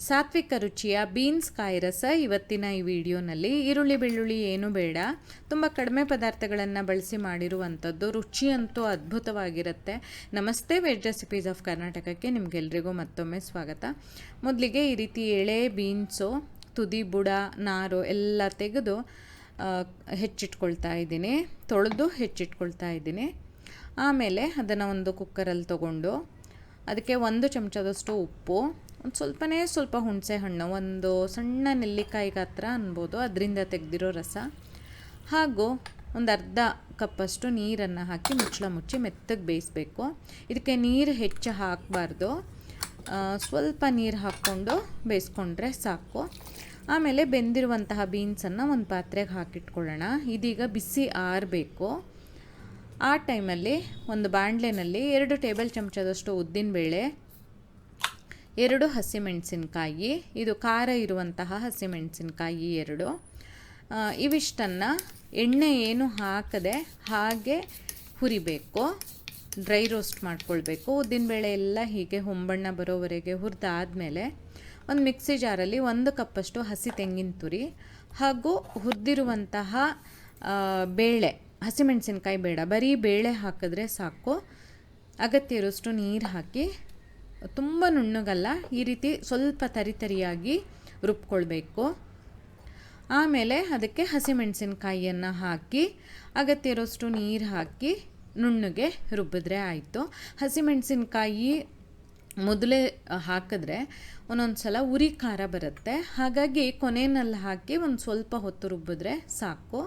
ಸಾತ್ವಿಕ ರುಚಿಯ ಬೀನ್ಸ್ ಕಾಯಿ ರಸ ಇವತ್ತಿನ ಈ ವಿಡಿಯೋನಲ್ಲಿ. ಈರುಳ್ಳಿ ಬೆಳ್ಳುಳ್ಳಿ ಏನು ಬೇಡ, ತುಂಬ ಕಡಿಮೆ ಪದಾರ್ಥಗಳನ್ನು ಬಳಸಿ ಮಾಡಿರುವಂಥದ್ದು. ರುಚಿಯಂತೂ ಅದ್ಭುತವಾಗಿರುತ್ತೆ. ನಮಸ್ತೆ, ವೆಜ್ ರೆಸಿಪೀಸ್ ಆಫ್ ಕರ್ನಾಟಕಕ್ಕೆ ನಿಮಗೆಲ್ರಿಗೂ ಮತ್ತೊಮ್ಮೆ ಸ್ವಾಗತ. ಮೊದಲಿಗೆ ಈ ರೀತಿ ಎಳೆ ಬೀನ್ಸು ತುದಿ ಬುಡ ನಾರು ಎಲ್ಲ ತೆಗೆದು ಹೆಚ್ಚಿಟ್ಕೊಳ್ತಾ ಇದ್ದೀನಿ, ತೊಳೆದು ಹೆಚ್ಚಿಟ್ಕೊಳ್ತಾ ಇದ್ದೀನಿ. ಆಮೇಲೆ ಅದನ್ನು ಒಂದು ಕುಕ್ಕರಲ್ಲಿ ತೊಗೊಂಡು ಅದಕ್ಕೆ 1 ಚಮಚದಷ್ಟು ಉಪ್ಪು, ಒಂದು ಸ್ವಲ್ಪ ಹುಣಸೆ ಹಣ್ಣು, ಒಂದು ಸಣ್ಣ ನೆಲ್ಲಿಕಾಯಿ ಗಾತ್ರ ಅನ್ಬೋದು, ಅದರಿಂದ ತೆಗೆದಿರೋ ರಸ, ಹಾಗೂ ಒಂದು ಅರ್ಧ ಕಪ್ಪಷ್ಟು ನೀರನ್ನು ಹಾಕಿ ಮುಚ್ಚಳ ಮುಚ್ಚಿ ಮೆತ್ತಗೆ ಬೇಯಿಸಬೇಕು. ಇದಕ್ಕೆ ನೀರು ಹೆಚ್ಚು ಹಾಕಬಾರ್ದು, ಸ್ವಲ್ಪ ನೀರು ಹಾಕ್ಕೊಂಡು ಬೇಯಿಸ್ಕೊಂಡ್ರೆ ಸಾಕು. ಆಮೇಲೆ ಬೆಂದಿರುವಂತಹ ಬೀನ್ಸನ್ನು ಒಂದು ಪಾತ್ರೆಗೆ ಹಾಕಿಟ್ಕೊಳ್ಳೋಣ. ಇದೀಗ ಬಿಸಿ ಆರಬೇಕು. ಆ ಟೈಮಲ್ಲಿ ಒಂದು ಬಾಣಲೆನಲ್ಲಿ 2 ಟೇಬಲ್ ಚಮಚದಷ್ಟು ಉದ್ದಿನಬೇಳೆ, 2 ಹಸಿಮೆಣಸಿನ್ಕಾಯಿ, ಇದು ಖಾರ ಇರುವಂತಹ ಹಸಿಮೆಣಸಿನ್ಕಾಯಿ 2, ಇವಿಷ್ಟನ್ನು ಎಣ್ಣೆ ಏನು ಹಾಕದೆ ಹಾಗೆ ಹುರಿಬೇಕು, ಡ್ರೈ ರೋಸ್ಟ್ ಮಾಡ್ಕೊಳ್ಬೇಕು. ಉದ್ದಿನಬೇಳೆ ಎಲ್ಲ ಹೀಗೆ ಹೊಂಬಣ್ಣ ಬರೋವರೆಗೆ ಹುರಿದಾದ್ಮೇಲೆ ಒಂದು ಮಿಕ್ಸಿ ಜಾರಲ್ಲಿ 1 ಕಪ್ಪಷ್ಟು ಹಸಿ ತೆಂಗಿನ ತುರಿ ಹಾಗೂ ಹುರಿದಿರುವಂತಹ ಬೇಳೆ, ಹಸಿಮೆಣಸಿನ್ಕಾಯಿ ಬೇಡ, ಬರೀ ಬೇಳೆ ಹಾಕಿದ್ರೆ ಸಾಕು. ಅಗತ್ಯ ಇರೋಷ್ಟು ನೀರು ಹಾಕಿ, ತುಂಬ ನುಣ್ಣಗಲ್ಲ, ಈ ರೀತಿ ಸ್ವಲ್ಪ ತರಿಯಾಗಿ ರುಬ್ಕೊಳ್ಬೇಕು. ಆಮೇಲೆ ಅದಕ್ಕೆ ಹಸಿಮೆಣಸಿನ್ಕಾಯಿಯನ್ನು ಹಾಕಿ ಅಗತ್ಯ ಇರೋಷ್ಟು ನೀರು ಹಾಕಿ ನುಣ್ಣಗೆ ರುಬ್ಬಿದ್ರೆ ಆಯಿತು. ಹಸಿಮೆಣಸಿನ್ಕಾಯಿ ಮೊದಲೇ ಹಾಕಿದ್ರೆ ಒಂದೊಂದು ಸಲ ಉರಿ ಖಾರ ಬರುತ್ತೆ, ಹಾಗಾಗಿ ಕೊನೆಯಲ್ಲಿ ಹಾಕಿ ಒಂದು ಸ್ವಲ್ಪ ಹೊತ್ತು ರುಬ್ಬಿದ್ರೆ ಸಾಕು.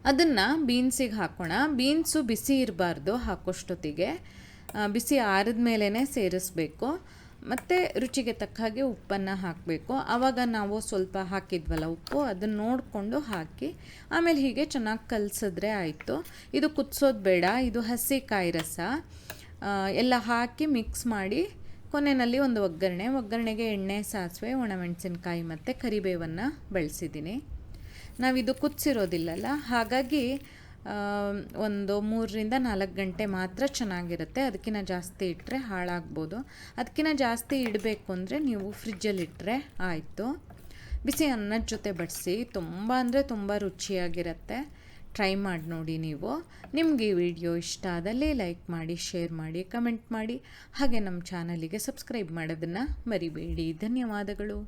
ಅದನ್ನು ಬೀನ್ಸಿಗೆ ಹಾಕೋಣ. ಬೀನ್ಸು ಬಿಸಿ ಇರಬಾರ್ದು ಹಾಕೋಷ್ಟೊತ್ತಿಗೆ, ಬಿಸಿ ಆರಿದ ಮೇಲೇ ಸೇರಿಸ್ಬೇಕು. ಮತ್ತು ರುಚಿಗೆ ತಕ್ಕ ಹಾಗೆ ಉಪ್ಪನ್ನು ಹಾಕಬೇಕು. ಆವಾಗ ನಾವು ಸ್ವಲ್ಪ ಹಾಕಿದ್ವಲ್ಲ ಉಪ್ಪು, ಅದನ್ನು ನೋಡಿಕೊಂಡು ಹಾಕಿ ಆಮೇಲೆ ಹೀಗೆ ಚೆನ್ನಾಗಿ ಕಲಸಿದ್ರೆ ಆಯಿತು. ಇದು ಕುದಿಸೋದು ಬೇಡ, ಇದು ಹಸಿ ಕಾಯಿ ರಸ. ಎಲ್ಲ ಹಾಕಿ ಮಿಕ್ಸ್ ಮಾಡಿ ಕೊನೆಯಲ್ಲಿ ಒಂದು ಒಗ್ಗರಣೆಗೆ ಎಣ್ಣೆ, ಸಾಸಿವೆ, ಒಣಮೆಣಸಿನ್ಕಾಯಿ ಮತ್ತು ಕರಿಬೇವನ್ನು ಬಳಸಿದ್ದೀನಿ. ನಾವಿದು ಕುದಿಸಿರೋದಿಲ್ಲಲ್ಲ, ಹಾಗಾಗಿ ಒಂದು 3ರಿಂದ 4 ಗಂಟೆ ಮಾತ್ರ ಚೆನ್ನಾಗಿರುತ್ತೆ. ಅದಕ್ಕಿಂತ ಜಾಸ್ತಿ ಇಟ್ಟರೆ ಹಾಳಾಗ್ಬೋದು. ಅದಕ್ಕಿಂತ ಜಾಸ್ತಿ ಇಡಬೇಕು ಅಂದರೆ ನೀವು ಫ್ರಿಜ್ಜಲ್ಲಿಟ್ಟರೆ ಆಯಿತು. ಬಿಸಿ ಅನ್ನದ ಜೊತೆ ಬಡಿಸಿ, ತುಂಬ ರುಚಿಯಾಗಿರುತ್ತೆ. ಟ್ರೈ ಮಾಡಿ ನೋಡಿ ನೀವು. ನಿಮಗೆ ಈ ವಿಡಿಯೋ ಇಷ್ಟ ಆದಲ್ಲಿ ಲೈಕ್ ಮಾಡಿ, ಶೇರ್ ಮಾಡಿ, ಕಮೆಂಟ್ ಮಾಡಿ, ಹಾಗೆ ನಮ್ಮ ಚಾನಲಿಗೆ ಸಬ್ಸ್ಕ್ರೈಬ್ ಮಾಡೋದನ್ನು ಮರಿಬೇಡಿ. ಧನ್ಯವಾದಗಳು.